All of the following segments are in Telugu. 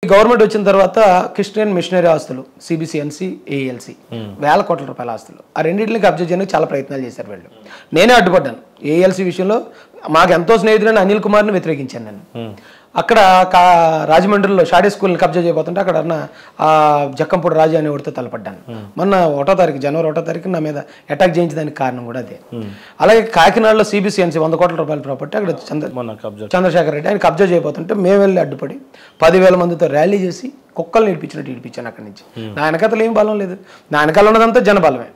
గవర్నమెంట్ వచ్చిన తర్వాత క్రిస్టియన్ మిషనరీ ఆస్తులు సిబిసిఎన్సి ఏఎల్సి వేల కోట్ల రూపాయల ఆస్తులు ఆ రెండింటిని కబ్జా చేయడానికి చాలా ప్రయత్నాలు చేశారు వీళ్ళు. నేనే అడ్డుపడ్డాను. ఏఎల్సి విషయంలో మాకు ఎంతో స్నేహితుడైన అనిల్ కుమార్ని వ్యతిరేకించాను నేను. అక్కడ రాజమండ్రిలో షాడీ స్కూల్ని కబ్జా చేయబోతుంటే అక్కడ జక్కంపూడి రాజు అనే వాడితో తలపడ్డాను. మొన్న 1వ తారీఖు జనవరి 1వ తారీఖు నా మీద అటాక్ చేయించడానికి కారణం కూడా అదే. అలాగే కాకినాడలో సిబిసిఎన్సి 100 కోట్ల రూపాయల ప్రాపర్టీ అక్కడ చంద్రశేఖర్ రెడ్డి ఆయన కబ్జా చేయబోతుంటే మేము వెళ్ళి అడ్డుపడి 10,000 మందితో ర్యాలీ చేసి కుక్కలు నేర్పించినట్టు ఇడిపించాను అక్కడి నుంచి. నా వెనకాతలు ఏం బలం లేదు, నా వెనకాల ఉన్నదంతా జనబలమే.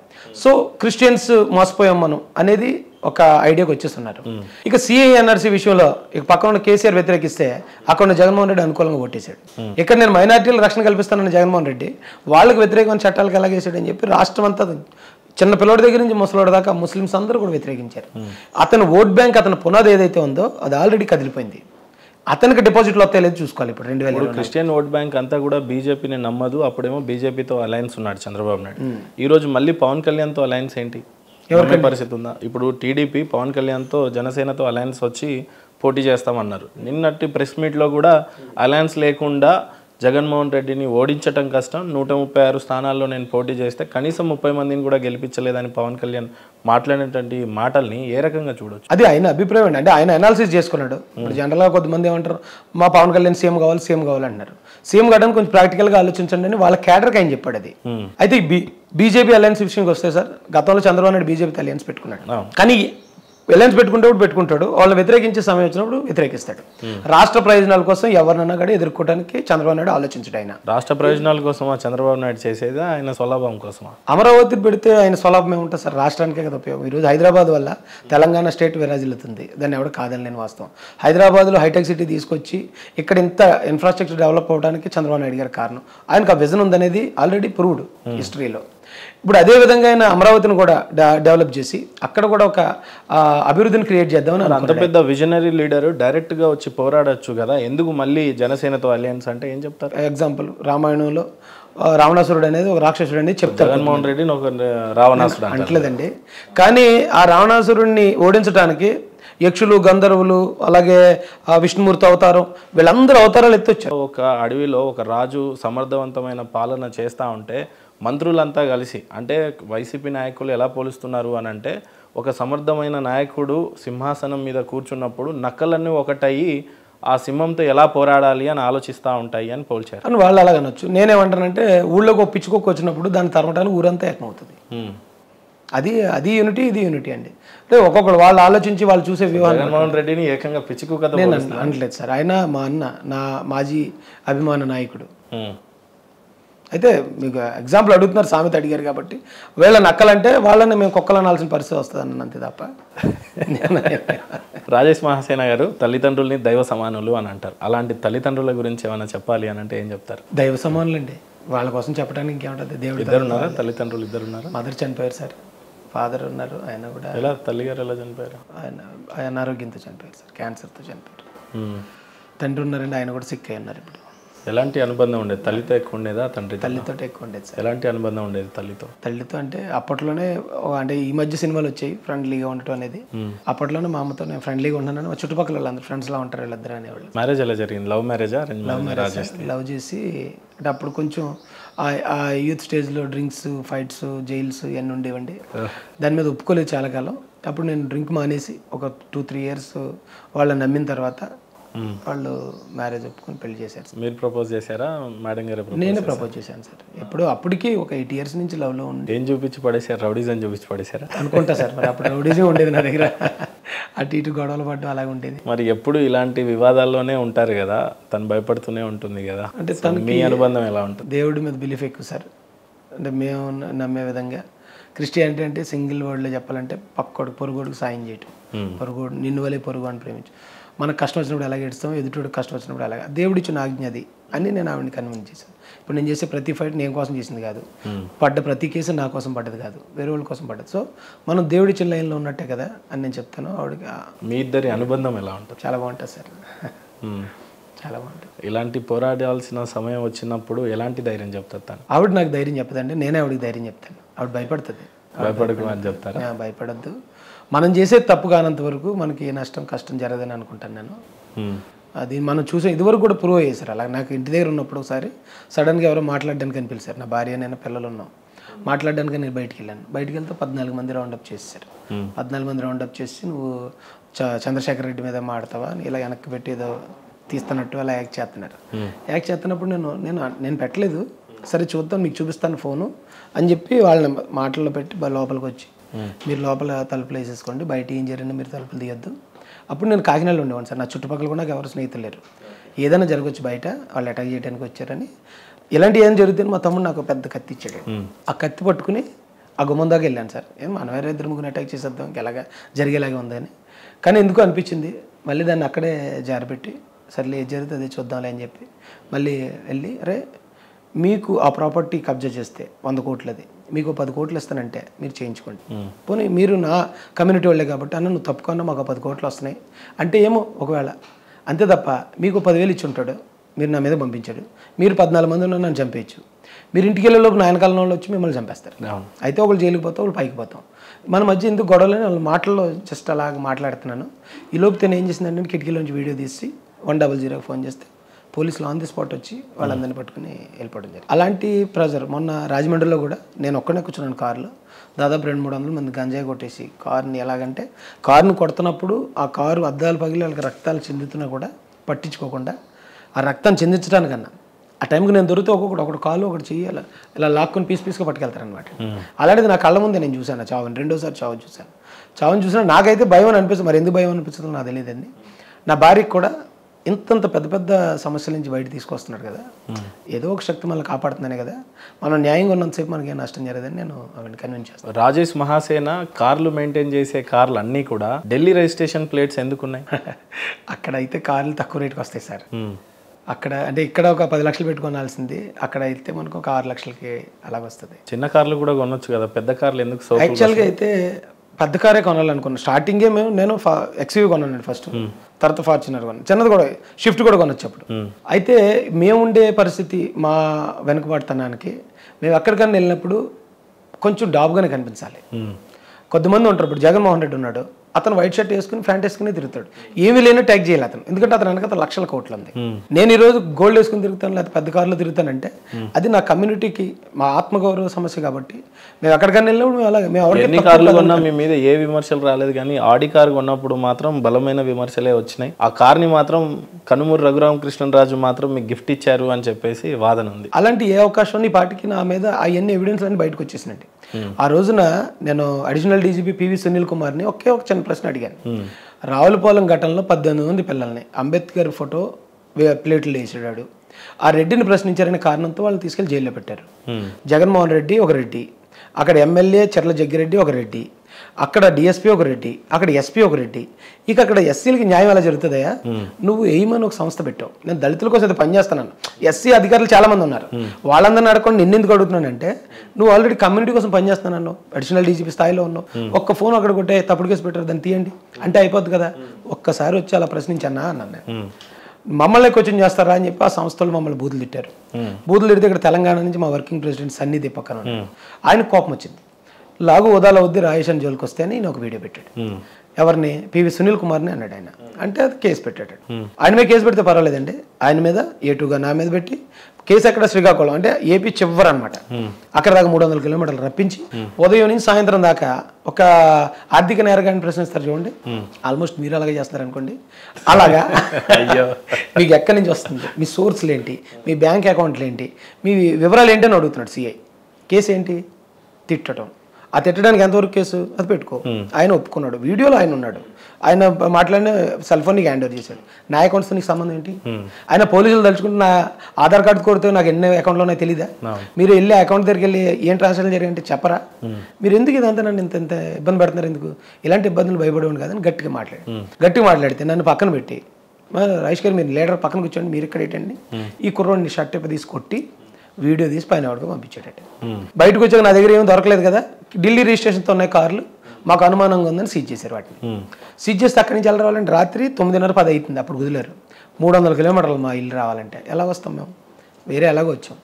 సో క్రిస్టియన్స్ మోసపోయాం మనం అనేది ఒక ఐడియాకి వచ్చేస్తున్నారు. ఇక సిఐఎన్ఆర్సీ విషయంలో ఇక పక్కన ఉన్న కేసీఆర్ వ్యతిరేకిస్తే అక్కడ ఉన్న జగన్మోహన్ రెడ్డి అనుకూలంగా ఓటేశాడు. ఇక్కడ నేను మైనార్టీల రక్షణ కల్పిస్తానన్న జగన్మోహన్ రెడ్డి వాళ్ళకి వ్యతిరేకమైన చట్టాలకు ఎలాగేసాడని చెప్పి రాష్ట్రం అంతా చిన్న పిల్లడి దగ్గర నుంచి ముసలోడి దాకా ముస్లిమ్స్ అందరూ కూడా వ్యతిరేకించారు. అతని ఓట్ బ్యాంక్ అతని పునాది ఏదైతే ఉందో అది ఆల్రెడీ కదిలిపోయింది. అతనికి డిపాజిట్లు వస్తాయి లేదు చూసుకోవాలి. ఇప్పుడు 2000 క్రిస్టియన్ ఓట్ బ్యాంక్ అంతా కూడా బీజేపీని నమ్మదు. అప్పుడేమో బీజేపీతో అలయన్స్ ఉన్నాడు చంద్రబాబు నాయుడు. ఈ రోజు మళ్ళీ పవన్ కళ్యాణ్తో అలయన్స్ ఏంటి? ఎవరి పరిస్థితి ఉందా? ఇప్పుడు టీడీపీ పవన్ కళ్యాణ్తో జనసేనతో అలయన్స్ వచ్చి పోటీ చేస్తామన్నారు. నిన్నటి ప్రెస్ మీట్లో కూడా అలయన్స్ లేకుండా జగన్మోహన్ రెడ్డిని ఓడించటం కష్టం, 136 స్థానాల్లో నేను పోటీ చేస్తే కనీసం 30 మందిని కూడా గెలిపించలేదని పవన్ కళ్యాణ్ మాట్లాడినటువంటి మాటల్ని ఏ రకంగా చూడొచ్చు? అది ఆయన అభిప్రాయం అండి. అంటే ఆయన అనాలిసిస్ చేసుకున్నాడు. ఇప్పుడు జనరల్గా కొంతమంది ఏమంటారు, మా పవన్ కళ్యాణ్ సీఎం కావాలి అంటారు. సీఎం కావడానికి కొంచెం ప్రాక్టికల్గా ఆలోచించండి అని వాళ్ళ క్యాడర్కి ఆయన చెప్పాడు అది. అయితే బీజేపీ అలయన్స్ విషయంకి వస్తే సార్, గతంలో చంద్రబాబు నాయుడు బీజేపీతో అలయన్స్ పెట్టుకున్నాడు. కానీ అలయన్స్ పెట్టుకుంటాడు వాళ్ళని వ్యతిరేకించే సమయం వచ్చినప్పుడు వ్యతిరేకిస్తాడు. రాష్ట్ర ప్రయోజనాల కోసం ఎవరినన్నా కూడా ఎదుర్కోవడానికి చంద్రబాబు నాయుడు ఆలోచించాడు. ఆయన రాష్ట్ర ప్రయోజనాల కోసమా చంద్రబాబు నాయుడు చేసేది? ఆయన స్వలాభం కోసమా? అమరావతి పెడితే ఆయన స్వలాభం ఏముంటుంది సార్? రాష్ట్రానికే కదా ఉపయోగం. ఈరోజు హైదరాబాద్ వల్ల తెలంగాణ స్టేట్ విరాజిల్లుతుంది. దాన్ని ఎవరు కాదని నేను వాస్తవం. హైదరాబాద్లో హైటెక్ సిటీ తీసుకొచ్చి ఇక్కడ ఇంత ఇన్ఫ్రాస్ట్రక్చర్ డెవలప్ అవ్వడానికి చంద్రబాబు నాయుడు గారి కారణం. ఆయనకు ఆ విజన్ ఉందనేది ఆల్రెడీ ప్రూవ్డ్ హిస్టరీలో. ఇప్పుడు అదే విధంగా ఆయన అమరావతిని కూడా డెవలప్ చేసి అక్కడ కూడా ఒక అభివృద్ధిని క్రియేట్ చేద్దామని. అంత పెద్ద విజనరీ లీడర్ డైరెక్ట్గా వచ్చి పోరాడచ్చు కదా, ఎందుకు మళ్ళీ జనసేనతో అలయన్స్ అంటే ఏం చెప్తారు? ఎగ్జాంపుల్ రామాయణంలో రావణాసురుడు అనేది ఒక రాక్షసుడు అనేది చెప్తారు. జగన్మోహన్ రెడ్డిని ఒక రావణాసురుడు అంటలేదండి. కానీ ఆ రావణాసురుడిని ఓడించడానికి యక్షులు, గంధర్వులు, అలాగే విష్ణుమూర్తి అవతారం, వీళ్ళందరూ అవతారాలు ఎత్తొచ్చారు. ఒక అడవిలో ఒక రాజు సమర్థవంతమైన పాలన చేస్తూ ఉంటే మంత్రులంతా కలిసి, అంటే వైసీపీ నాయకులు ఎలా పోలుస్తున్నారు అని అంటే, ఒక సమర్థమైన నాయకుడు సింహాసనం మీద కూర్చున్నప్పుడు నక్కలన్నీ ఒకటయ్యి ఆ సింహంతో ఎలా పోరాడాలి అని ఆలోచిస్తూ ఉంటాయి అని పోల్చారు అని వాళ్ళు అలాగనొచ్చు. నేనేమంటానంటే ఊళ్ళోకి పిచ్చుకోకు వచ్చినప్పుడు దాన్ని తరమటానికి ఊరంతా ఏకమవుతుంది. అది యూనిటీ, ఇది యూనిటీ అండి. అంటే ఒక్కొక్కరు వాళ్ళు ఆలోచించి వాళ్ళు చూసే వివాహం. జగన్మోహన్ రెడ్డిని ఏకంగా పిచ్చుకు కదా నేను అనట్లేదు సార్. ఆయన మా అన్న, నా మాజీ అభిమాన నాయకుడు. అయితే మీకు ఎగ్జాంపుల్ అడుగుతున్నారు, సామెత అడిగారు కాబట్టి, వీళ్ళ నక్కలంటే వాళ్ళని మేము కుక్కలు అనాల్సిన పరిస్థితి వస్తుంది అన్న అంతే తప్ప. రాజేష్ మహాసేన గారు తల్లిదండ్రుల్ని దైవ సమానులు అని అంటారు. అలాంటి తల్లిదండ్రుల గురించి ఏమైనా చెప్పాలి అని అంటే ఏం చెప్తారు? దైవ సమానులు అండి. వాళ్ళ కోసం చెప్పడానికి ఇంకేముంటుంది? దేవుడు. ఇద్దరున్నారా తల్లిదండ్రులు? ఇద్దరున్నారా? మదర్ చనిపోయారు సార్, ఫాదర్ ఉన్నారు. ఆయన కూడా ఎలా తల్లిగారు ఎలా చనిపోయారు? ఆయన అనారోగ్యంతో చనిపోయారు సార్, క్యాన్సర్తో చనిపోయారు. తండ్రి ఉన్నారండి, ఆయన కూడా సిక్ అయి ఉన్నారు ఇప్పుడు. ఎలాంటి అనుబంధం ఉండేది? తల్లితో ఎక్కువ ఉండేదా తండ్రి? తల్లితో ఎక్కువ ఉండేది సార్. ఎలాంటి అనుబంధం ఉండేది తల్లితో అంటే అప్పట్లోనే, అంటే ఈ మధ్య సినిమాలు వచ్చాయి ఫ్రెండ్లీగా ఉండటం అనేది. అప్పట్లోనే మా అమ్మతో నేను ఫ్రెండ్లీగా ఉన్నానని మా చుట్టుపక్కల వాళ్ళందరూ ఫ్రెండ్స్లా ఉంటారు వీళ్ళిద్దరు అనేవాళ్ళు. మ్యారేజ్ ఎలా జరిగింది? లవ్ మ్యారేజా? లవ్ చేసి, అంటే అప్పుడు కొంచెం ఆ యూత్ స్టేజ్లో డ్రింక్స్, ఫైట్స్, జైల్స్ ఇవన్నీ ఉండేవండి. దాని మీద ఒప్పుకోలేదు చాలా కాలం. అప్పుడు నేను డ్రింక్ మానేసి ఒక 2-3 ఇయర్స్ వాళ్ళని నమ్మిన తర్వాత వాళ్ళు మ్యారేజ్ ఒప్పుకొని పెళ్లి చేశారు. మీరు ప్రపోజ్ చేశారా మేడం గారు? నేనే ప్రపోజ్ చేశాను సార్. ఎప్పుడు అప్పటికి ఒక 8 ఇయర్స్ నుంచి లవ్లో ఉంది. ఏం చూపించి పడేశారు? రౌడీజం చూపించి పడేశారా అనుకుంటా సార్. మరి అప్పుడు రౌడీజం ఉండేది నా దగ్గర, అటు ఇటు గొడవలు పడ్డం అలాగే ఉండేది. మరి ఎప్పుడు ఇలాంటి వివాదాల్లోనే ఉంటారు కదా, తను భయపడుతూనే ఉంటుంది కదా, అంటే మీ అనుబంధం ఎలా ఉంటుంది? దేవుడి మీద బిలీఫ్ ఎక్కువ సార్. అంటే మేము నమ్మే విధంగా క్రిస్టియానిటీ అంటే సింగిల్ వర్డ్లో చెప్పాలంటే పక్కోడు పొరుగుడికి సాయం చేయటం. పొరుగుడు నిన్ను వలే పొరుగు అని ప్రేమించు. మనకు కష్టం వచ్చినప్పుడు ఎలాగ ఏడుస్తాం, ఎదుటివాడికి కష్టం వచ్చినప్పుడు అలాగా. దేవుడిచ్చిన ఆజ్ఞ అది అని నేను ఆవిడని కన్విన్స్ చేశాను. ఇప్పుడు నేను చేసే ప్రతి ఫైట్ నేను కోసం చేసింది కాదు, పడ్డ ప్రతి కేసు నా కోసం పడ్డది కాదు, వేరే వాళ్ళ కోసం పడ్డది. సో మనం దేవుడిచ్చిన లైన్లో ఉన్నట్టే కదా అని నేను చెప్తాను. ఆవిడకి మీ ఇద్దరి అనుబంధం ఎలా ఉంటుంది? చాలా బాగుంటుంది సార్, చాలా బాగుంటుంది. ఇలాంటి పోరాడాల్సిన సమయం వచ్చినప్పుడు ఎలాంటి ధైర్యం చెప్తారు తను? ఆవిడ నాకు ధైర్యం చెప్పదండి, నేనే ఆవిడకి ధైర్యం చెప్తాను. ఆవిడ భయపడుతుంది. భయపడకు అని చెప్తారా? భయపడద్దు, మనం చేసే తప్పు కానంత వరకు మనకి ఏ నష్టం కష్టం జరగదని అనుకుంటాను నేను. అది మనం చూసాం, ఇదివరకు కూడా ప్రూవ్ చేశారు. అలా నాకు ఇంటి దగ్గర ఉన్నప్పుడు ఒకసారి సడన్గా ఎవరో మాట్లాడడానికి అని పిలిచారు. నా భార్య నేను పిల్లలు ఉన్నాం, మాట్లాడడానికి నేను బయటికి వెళ్ళాను. బయటికి వెళ్తే 14 మంది రౌండప్ చేశారు. 14 మంది రౌండప్ చేసి నువ్వు చంద్రశేఖర్ రెడ్డి మీద మాడతావా అని ఇలా వెనక్కి పెట్టి ఏదో తీస్తున్నట్టు అలా యాక్ట్ చేస్తున్నారు. యాక్ట్ చేస్తున్నప్పుడు నేను పెట్టలేదు. సరే చూద్దాం, మీకు చూపిస్తాను ఫోను అని చెప్పి వాళ్ళని మాటల్లో పెట్టి లోపలికి వచ్చి మీరు లోపల తలుపులు వేసేసుకోండి, బయట ఏం జరిగినా మీరు తలుపులు తీయద్దు. అప్పుడు నేను కాకినాడలో ఉండేవాను సార్. నా చుట్టుపక్కల కూడా నాకు ఎవరు స్నేహితులు లేరు. ఏదైనా జరగవచ్చు, బయట వాళ్ళు అటాక్ చేయడానికి వచ్చారని. ఇలాంటి ఏం జరుగుతుంది, మా తమ్ముడు నాకు పెద్ద కత్తి ఇచ్చాడు. ఆ కత్తి పట్టుకుని ఆ గుమ్మం దాకా వెళ్ళాను సార్. మనం వేరే 2-3 అటాక్ చేసేద్దాం, ఇంకెలాగా జరిగేలాగా ఉందని. కానీ ఎందుకు అనిపించింది, మళ్ళీ దాన్ని అక్కడే జారిపెట్టి సర్లే ఏది జరిగితే అదే చూద్దాంలే అని చెప్పి మళ్ళీ వెళ్ళి, అరే మీకు ఆ ప్రాపర్టీ కబ్జా చేస్తే 100 కోట్లది, మీకు 10 కోట్లు ఇస్తానంటే మీరు చేయించుకోండి. పోనీ మీరు నా కమ్యూనిటీ వాళ్ళే కాబట్టి అన్న నువ్వు తప్పుకున్నా మాకు 10 కోట్లు వస్తున్నాయి అంటే ఏమో ఒకవేళ అంతే తప్ప మీకు 10,000 ఇచ్చి ఉంటాడు, మీరు నా మీద పంపించాడు, మీరు 14 మంది ఉన్నా నన్ను చంపేయచ్చు. మీరు ఇంటికి వెళ్ళేలోపు నాయనకాలం వాళ్ళు వచ్చి మిమ్మల్ని చంపేస్తారు. అయితే ఒకళ్ళు జైలుకి పోతాం, వాళ్ళు పైకి పోతాం. మన మధ్య ఎందుకు గొడవలని వాళ్ళ మాటల్లో జస్ట్ అలాగ మాట్లాడుతున్నాను. ఈ లోపు తను ఏం చేసిందంటే కిటికీలోంచి వీడియో తీసి 100 ఫోన్ చేస్తే పోలీసులు ఆన్ ది స్పాట్ వచ్చి వాళ్ళందరినీ పట్టుకుని వెళ్ళిపోవడం జరిగింది. అలాంటి ప్రెజర్ మొన్న రాజమండ్రిలో కూడా నేను ఒక్కడే కూర్చున్నాను కారులో. దాదాపు 200-300 మంది గంజాయి కొట్టేసి కార్ని, ఎలాగంటే కారును కొడుతున్నప్పుడు ఆ కారు అద్దాలు పగిలి వాళ్ళకి రక్తాలు చెందుతున్నా కూడా పట్టించుకోకుండా ఆ రక్తాన్ని చెందించడానికన్నా ఆ టైంకి నేను దొరికితే ఒకటి కాలు ఒకటి చెయ్యాలి ఇలా లాక్కుని పీస్గా పట్టుకెళ్తారనమాట. అలాంటిది నా కళ్ళ ముందే నేను చూశాను చావుని. 2వ సారి చావుని చూసినా నాకైతే భయం అని అనిపిస్తుంది. మరి ఎందుకు భయం అనిపిస్తుందో నాకు తెలియదండి. నా భార్యకి కూడా ఇంతంత పెద్ద సమస్యల నుంచి బయట తీసుకొస్తున్నాడు కదా, ఏదో ఒక శక్తి మనల్ని కాపాడుతున్నానే కదా, మనం న్యాయంగా ఉన్నంతసేపు మనకి ఏం నష్టం జరగదని నేను అవన్నీ కన్విన్స్ చేస్తాను. రాజేష్ మహాసేన కార్లు మెయింటైన్ చేసే కార్లు అన్నీ కూడా ఢిల్లీ రిజిస్ట్రేషన్ ప్లేట్స్ ఎందుకున్నాయి? అక్కడ అయితే కార్లు తక్కువ రేటుకి వస్తాయి సార్. అక్కడ అంటే ఇక్కడ ఒక 10 లక్షలు పెట్టుకోవాల్సింది, అక్కడ అయితే మనకు ఒక 6 లక్షలకి అలాగ వస్తుంది. చిన్న కార్లు కూడా కొనొచ్చు కదా, పెద్ద కార్లు ఎందుకు? యాక్చువల్గా అయితే పెద్ద కారే కొనాలనుకున్నాను. స్టార్టింగే నేను XUV కొన్నాను ఫస్ట్, తర్వాత ఫార్చునర్ కొన్నాను, చిన్నది కూడా షిఫ్ట్ కూడా కొనొచ్చు అప్పుడు. అయితే మేము ఉండే పరిస్థితి మా వెనుకబాటుతనానికి మేము ఎక్కడికన్నా వెళ్ళినప్పుడు కొంచెం డాబ్గానే కనిపించాలి. కొద్దిమంది ఉంటారు, ఇప్పుడు జగన్మోహన్ రెడ్డి ఉన్నాడు, అతను వైట్ షర్ట్ వేసుకుని ప్యాంట్ వేసుకుని తిరుగుతాడు, ఏమీ లేని ట్యాగ్ చేయాలి అతను, ఎందుకంటే అతను వెనక లక్షల కోట్లు ఉంది. నేను ఈరోజు గోల్డ్ వేసుకుని తిరుగుతాను లేకపోతే పెద్ద కార్లో తిరుగుతానంటే అది నా కమ్యూనిటీకి మా ఆత్మగౌరవ సమస్య. కాబట్టి మేము ఎక్కడికన్నా వెళ్ళినప్పుడు అలాగే ఎన్ని కార్లు కొన్నా మీ మీద ఏ విమర్శలు రాలేదు, కానీ ఆడి కారు కొన్నప్పుడు మాత్రం బలమైన విమర్శలే వచ్చినాయి. ఆ కార్ని మాత్రం కనుమూరు రఘురామకృష్ణరాజు మాత్రం మీకు గిఫ్ట్ ఇచ్చారు అని చెప్పేసి వాదన ఉంది. అలాంటి ఏ అవకాశం ఈ పార్టీకి నా మీద అవన్నీ ఎవిడెన్స్ అన్ని బయటకు వచ్చేసినట్టు. ఆ రోజున నేను అడిషనల్ డీజీపీ పివి సునీల్ కుమార్ని ఒక చిన్న ప్రశ్న అడిగాను. రావులపాలెం ఘటనలో 18 మంది పిల్లల్ని అంబేద్కర్ ఫోటో ప్లేట్లు వేసాడు, ఆ రెడ్డిని ప్రశ్నించారనే కారణంతో వాళ్ళు తీసుకెళ్లి జైల్లో పెట్టారు. జగన్మోహన్ రెడ్డి ఒక రెడ్డి, అక్కడ ఎమ్మెల్యే చెర్ల జగ్గిరెడ్డి ఒక రెడ్డి, అక్కడ డిఎస్పీ ఒక రెడ్డి, అక్కడ ఎస్పీ ఒక రెడ్డి. ఇక అక్కడ ఎస్సీలకి న్యాయం ఎలా జరుగుతుందయ్యా? నువ్వు ఏమని ఒక సంస్థ పెట్టావు, నేను దళితుల కోసం అయితే పనిచేస్తున్నాను, ఎస్సీ అధికారులు చాలా మంది ఉన్నారు, వాళ్ళందరినీ అడగకుండా నిన్నెందుకు అడుగుతున్నానంటే నువ్వు ఆల్రెడీ కమ్యూనిటీ కోసం పనిచేస్తున్నాను, అడిషనల్ డీజీపీ స్థాయిలో ఉన్నావు, ఒక్క ఫోన్ అక్కడ కొట్టే తప్పుడు కేసు పెట్టారు, దాన్ని తీయండి అంటే అయిపోద్ది కదా, ఒక్కసారి వచ్చి అలా ప్రశ్నించన్నా అన్నాను నేను. మమ్మల్ని క్వశ్చన్ చేస్తారా అని చెప్పి ఆ సంస్థలు మమ్మల్ని బూతులు తిట్టారు. బూతులు తిడితే ఇక్కడ తెలంగాణ నుంచి మా వర్కింగ్ ప్రెసిడెంట్ సన్నిధి పక్కన ఆయన కోపం వచ్చింది. లాగు ఉదాల వద్ది రాయేషన్ జోలికి వస్తే అని ఒక వీడియో పెట్టాడు. ఎవరిని? పివి సునీల్ కుమార్ని అన్నాడు ఆయన. అంటే అది కేసు పెట్టాడు. ఆయన మీద కేసు పెడితే పర్వాలేదండి, ఆయన మీద ఏటుగా నా మీద పెట్టి కేసు ఎక్కడ శ్రీకాకుళం అంటే ఏపీ చివరి అనమాట, అక్కడ దాకా 300 కిలోమీటర్లు రప్పించి ఉదయం నుంచి సాయంత్రం దాకా ఒక ఆర్థిక నేరగాన్ని ప్రశ్నిస్తారు చూడండి. ఆల్మోస్ట్ మీరు అలాగే చేస్తున్నారు అనుకోండి. అలాగా మీకు ఎక్కడి నుంచి వస్తుంది, మీ సోర్స్లు ఏంటి, మీ బ్యాంక్ అకౌంట్లు ఏంటి, మీ వివరాలు ఏంటి అని అడుగుతున్నాడు సిఐ. కేసు ఏంటి? తిట్టడం. ఆ తిట్టడానికి ఎంతవరకు కేసు? అది పెట్టుకో. ఆయన ఒప్పుకున్నాడు, వీడియోలో ఆయన ఉన్నాడు, ఆయన మాట్లాడిన సెల్ ఫోన్ నీకు హ్యాండ్ ఓవర్ చేశాడు. నా అకౌంట్స్తో నీకు సంబంధం ఏంటి? ఆయన పోలీసులు తలుచుకుంటే నా ఆధార్ కార్డు కోరితే నాకు ఎన్ని అకౌంట్లో ఉన్నాయో తెలీదా? మీరు వెళ్ళి అకౌంట్ దగ్గరికి వెళ్ళి ఏం ట్రాన్సాక్షన్ జరిగాయంటే చెప్పరా? మీరు ఎందుకు ఇదంతా నన్ను ఇంత ఇబ్బంది పెడుతున్నారు, ఎందుకు ఇలాంటి ఇబ్బందులు భయపడేవాడు కాదని గట్టిగా మాట్లాడితే నన్ను పక్కన పెట్టి, రైష్ గారు మీరు లీడర్ పక్కన కూర్చోండి, మీరు ఇక్కడ ఏంటండి, ఈ కుర్రోడిని షర్ట్ తీసి కొట్టి వీడియో తీసి పైన వాడికి పంపించాడట. బయటకు వచ్చాక నా దగ్గర ఏమీ దొరకలేదు కదా, ఢిల్లీ రిజిస్ట్రేషన్తో ఉన్నాయి కార్లు, మాకు అనుమానంగా ఉందని సీజ్ చేశారు. వాటిని సీజ్ చేస్తే అక్కడి నుంచి ఎలా రావాలంటే రాత్రి 9:30-10 అవుతుంది, అప్పుడు కుదిలేరు. 300 కిలోమీటర్లు మా ఇల్లు రావాలంటే ఎలా వస్తాం మేము? వేరే ఎలాగో వచ్చాం.